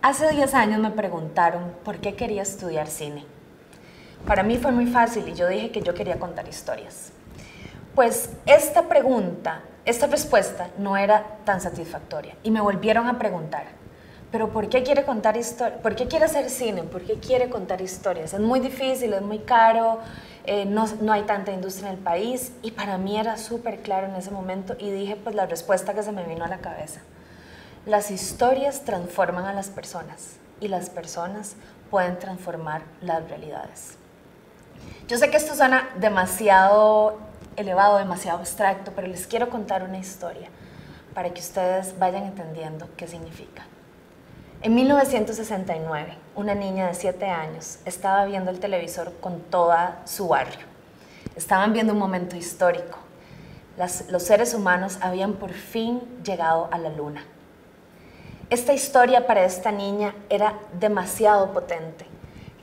Hace 10 años me preguntaron por qué quería estudiar cine. Para mí fue muy fácil y yo dije que yo quería contar historias. Pues esta respuesta no era tan satisfactoria y me volvieron a preguntar, ¿pero por qué quiere contar historias? ¿Por qué quiere hacer cine? ¿Por qué quiere contar historias? Es muy difícil, es muy caro, no hay tanta industria en el país, y para mí era súper claro en ese momento y dije pues la respuesta que se me vino a la cabeza. Las historias transforman a las personas y las personas pueden transformar las realidades. Yo sé que esto suena demasiado elevado, demasiado abstracto, pero les quiero contar una historia para que ustedes vayan entendiendo qué significa. En 1969, una niña de 7 años estaba viendo el televisor con toda su barrio. Estaban viendo un momento histórico. Los seres humanos habían por fin llegado a la luna. Esta historia para esta niña era demasiado potente.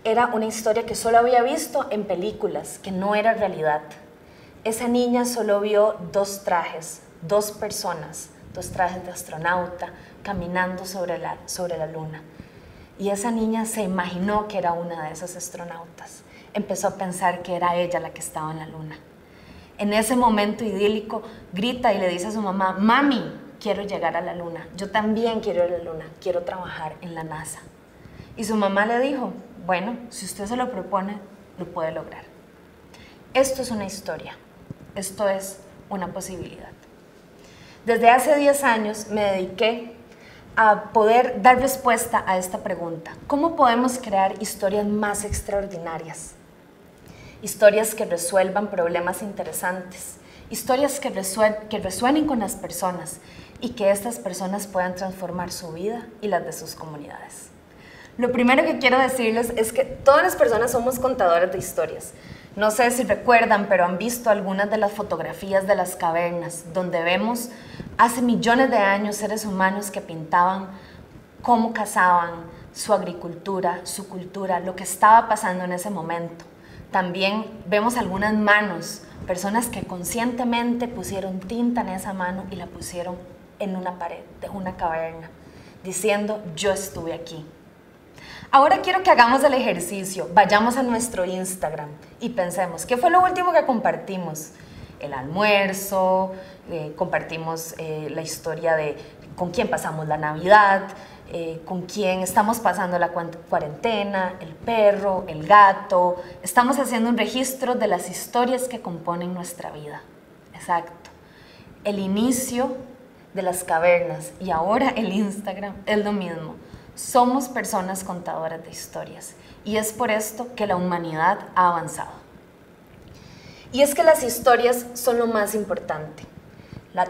Era una historia que solo había visto en películas, que no era realidad. Esa niña solo vio 2 trajes, 2 personas, 2 trajes de astronauta caminando sobre la luna. Y esa niña se imaginó que era una de esas astronautas. Empezó a pensar que era ella la que estaba en la luna. En ese momento idílico, grita y le dice a su mamá, «Mami, quiero llegar a la luna. Yo también quiero ir a la luna. Quiero trabajar en la NASA». Y su mamá le dijo, «Bueno, si usted se lo propone, lo puede lograr». Esto es una historia. Esto es una posibilidad. Desde hace 10 años me dediqué a poder dar respuesta a esta pregunta. ¿Cómo podemos crear historias más extraordinarias? Historias que resuelvan problemas interesantes, historias que resuenen con las personas y que estas personas puedan transformar su vida y las de sus comunidades. Lo primero que quiero decirles es que todas las personas somos contadoras de historias. No sé si recuerdan, pero han visto algunas de las fotografías de las cavernas, donde vemos hace millones de años seres humanos que pintaban cómo cazaban, su agricultura, su cultura, lo que estaba pasando en ese momento. También vemos algunas manos, personas que conscientemente pusieron tinta en esa mano y la pusieron en una pared de una caverna, diciendo, yo estuve aquí. Ahora quiero que hagamos el ejercicio, vayamos a nuestro Instagram y pensemos, ¿qué fue lo último que compartimos? El almuerzo, compartimos la historia de con quién pasamos la Navidad, con quién estamos pasando la cuarentena, el perro, el gato. Estamos haciendo un registro de las historias que componen nuestra vida. Exacto. El inicio de las cavernas y ahora el Instagram es lo mismo. Somos personas contadoras de historias y es por esto que la humanidad ha avanzado. Y es que las historias son lo más importante.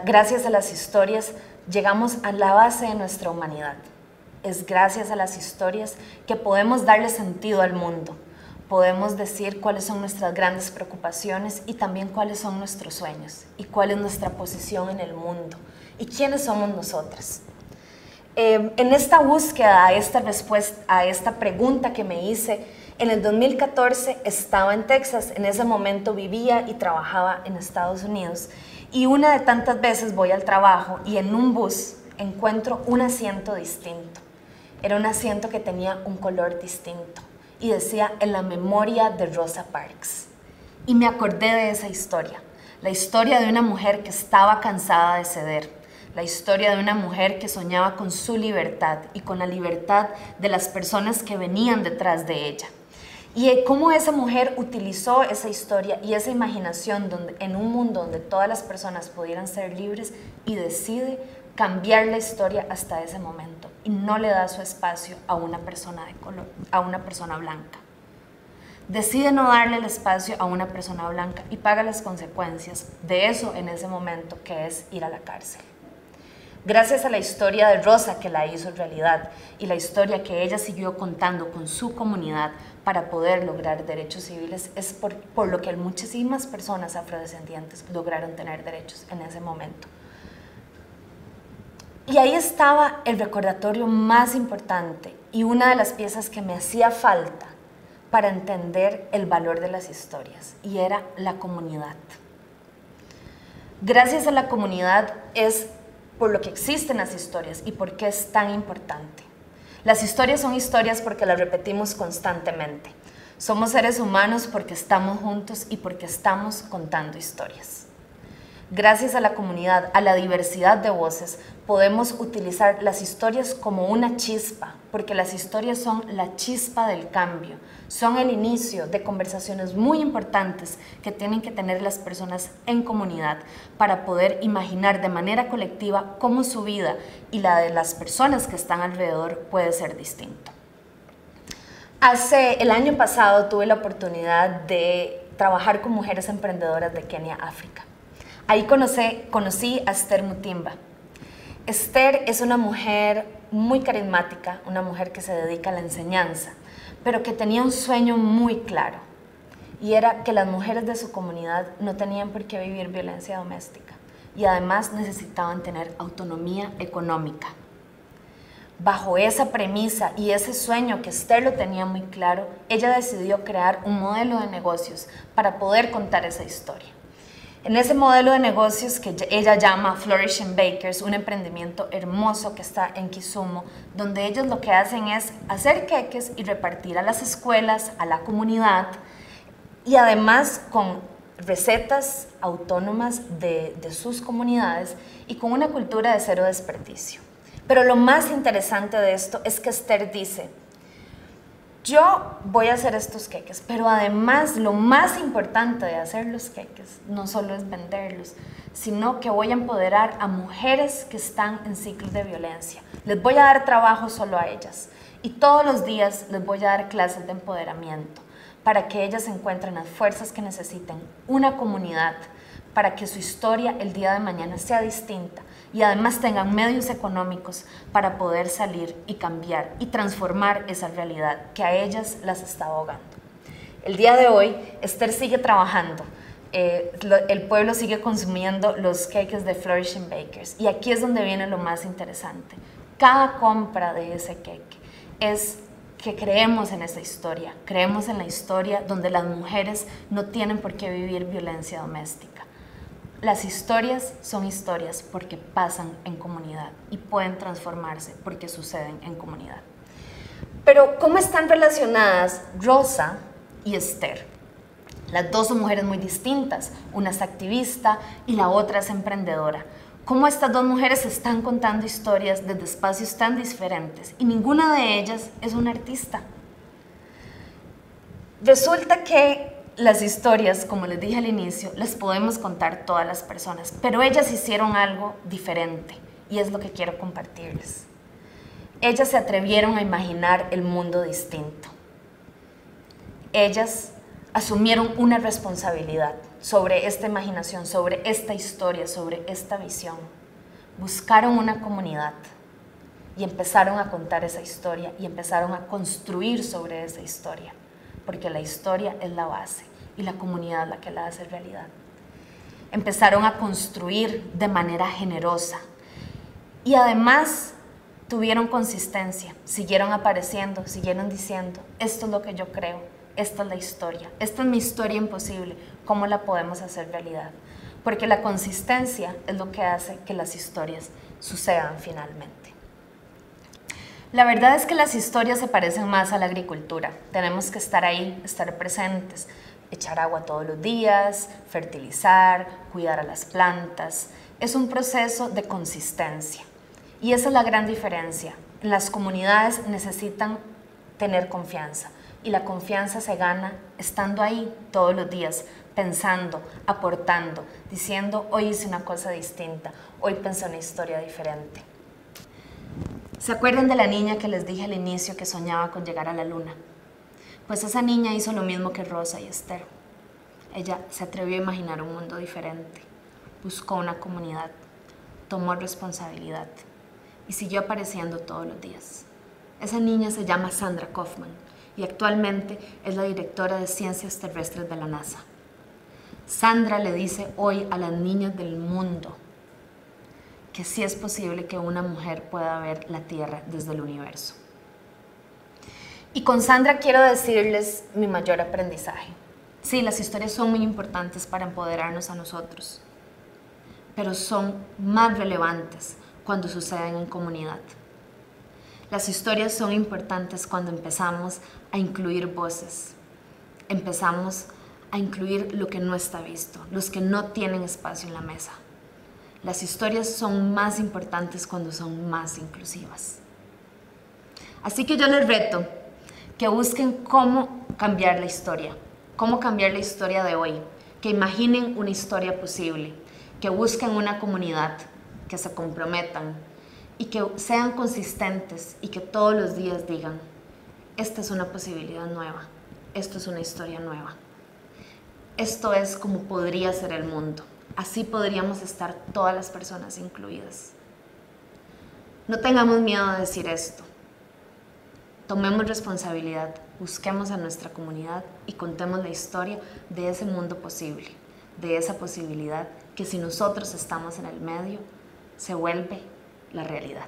Gracias a las historias llegamos a la base de nuestra humanidad. Es gracias a las historias que podemos darle sentido al mundo. Podemos decir cuáles son nuestras grandes preocupaciones y también cuáles son nuestros sueños y cuál es nuestra posición en el mundo y quiénes somos nosotras. En esta búsqueda a esta pregunta que me hice, en el 2014 estaba en Texas, en ese momento vivía y trabajaba en Estados Unidos y una de tantas veces voy al trabajo y en un bus encuentro un asiento distinto. Era un asiento que tenía un color distinto y decía en la memoria de Rosa Parks. Y me acordé de esa historia, la historia de una mujer que estaba cansada de ceder. La historia de una mujer que soñaba con su libertad y con la libertad de las personas que venían detrás de ella. Y cómo esa mujer utilizó esa historia y esa imaginación en un mundo donde todas las personas pudieran ser libres y decide cambiar la historia hasta ese momento y no le da su espacio a una persona de color, a una persona blanca. Decide no darle el espacio a una persona blanca y paga las consecuencias de eso en ese momento, que es ir a la cárcel. Gracias a la historia de Rosa que la hizo realidad y la historia que ella siguió contando con su comunidad para poder lograr derechos civiles, es por lo que muchísimas personas afrodescendientes lograron tener derechos en ese momento. Y ahí estaba el recordatorio más importante y una de las piezas que me hacía falta para entender el valor de las historias, y era la comunidad. Gracias a la comunidad es por lo que existen las historias y por qué es tan importante. Las historias son historias porque las repetimos constantemente. Somos seres humanos porque estamos juntos y porque estamos contando historias. Gracias a la comunidad, a la diversidad de voces, podemos utilizar las historias como una chispa, porque las historias son la chispa del cambio, son el inicio de conversaciones muy importantes que tienen que tener las personas en comunidad para poder imaginar de manera colectiva cómo su vida y la de las personas que están alrededor puede ser distinto. El año pasado tuve la oportunidad de trabajar con mujeres emprendedoras de Kenia, África. Ahí conocí a Esther Mutimba. Esther es una mujer muy carismática, una mujer que se dedica a la enseñanza, pero que tenía un sueño muy claro, y era que las mujeres de su comunidad no tenían por qué vivir violencia doméstica, y además necesitaban tener autonomía económica. Bajo esa premisa y ese sueño que Esther lo tenía muy claro, ella decidió crear un modelo de negocios para poder contar esa historia. En ese modelo de negocios que ella llama Flourishing Bakers, un emprendimiento hermoso que está en Kisumu, donde ellos lo que hacen es hacer queques y repartir a las escuelas, a la comunidad, y además con recetas autónomas de sus comunidades y con una cultura de cero desperdicio. Pero lo más interesante de esto es que Esther dice: yo voy a hacer estos queques, pero además lo más importante de hacer los queques no solo es venderlos, sino que voy a empoderar a mujeres que están en ciclos de violencia. Les voy a dar trabajo solo a ellas y todos los días les voy a dar clases de empoderamiento para que ellas encuentren las fuerzas que necesiten, una comunidad, para que su historia el día de mañana sea distinta y además tengan medios económicos para poder salir y cambiar y transformar esa realidad que a ellas las está ahogando. El día de hoy, Esther sigue trabajando, el pueblo sigue consumiendo los queques de Flourishing Bakers, y aquí es donde viene lo más interesante. Cada compra de ese queque es que creemos en esa historia, creemos en la historia donde las mujeres no tienen por qué vivir violencia doméstica. Las historias son historias porque pasan en comunidad y pueden transformarse porque suceden en comunidad. Pero ¿cómo están relacionadas Rosa y Esther? Las dos son mujeres muy distintas, una es activista y la otra es emprendedora. ¿Cómo estas dos mujeres están contando historias desde espacios tan diferentes y ninguna de ellas es una artista? Resulta que las historias, como les dije al inicio, las podemos contar todas las personas, pero ellas hicieron algo diferente y es lo que quiero compartirles. Ellas se atrevieron a imaginar el mundo distinto. Ellas asumieron una responsabilidad sobre esta imaginación, sobre esta historia, sobre esta visión. Buscaron una comunidad y empezaron a contar esa historia y empezaron a construir sobre esa historia, porque la historia es la base y la comunidad la que la hace realidad. Empezaron a construir de manera generosa y además tuvieron consistencia, siguieron apareciendo, siguieron diciendo: esto es lo que yo creo, esta es la historia, esta es mi historia imposible, ¿cómo la podemos hacer realidad? Porque la consistencia es lo que hace que las historias sucedan finalmente. La verdad es que las historias se parecen más a la agricultura. Tenemos que estar ahí, estar presentes, echar agua todos los días, fertilizar, cuidar a las plantas. Es un proceso de consistencia. Y esa es la gran diferencia. Las comunidades necesitan tener confianza. Y la confianza se gana estando ahí todos los días, pensando, aportando, diciendo: hoy hice una cosa distinta, hoy pensé una historia diferente. ¿Se acuerdan de la niña que les dije al inicio que soñaba con llegar a la luna? Pues esa niña hizo lo mismo que Rosa y Esther. Ella se atrevió a imaginar un mundo diferente, buscó una comunidad, tomó responsabilidad y siguió apareciendo todos los días. Esa niña se llama Sandra Kaufman y actualmente es la directora de Ciencias Terrestres de la NASA. Sandra le dice hoy a las niñas del mundo que sí es posible que una mujer pueda ver la Tierra desde el universo. Y con Sandra quiero decirles mi mayor aprendizaje. Sí, las historias son muy importantes para empoderarnos a nosotros, pero son más relevantes cuando suceden en comunidad. Las historias son importantes cuando empezamos a incluir voces, empezamos a incluir lo que no está visto, los que no tienen espacio en la mesa. Las historias son más importantes cuando son más inclusivas. Así que yo les reto que busquen cómo cambiar la historia de hoy, que imaginen una historia posible, que busquen una comunidad, que se comprometan y que sean consistentes y que todos los días digan, esta es una posibilidad nueva, esto es una historia nueva. Esto es como podría ser el mundo. Así podríamos estar todas las personas incluidas. No tengamos miedo de decir esto. Tomemos responsabilidad, busquemos a nuestra comunidad y contemos la historia de ese mundo posible, de esa posibilidad que si nosotros estamos en el medio, se vuelve la realidad.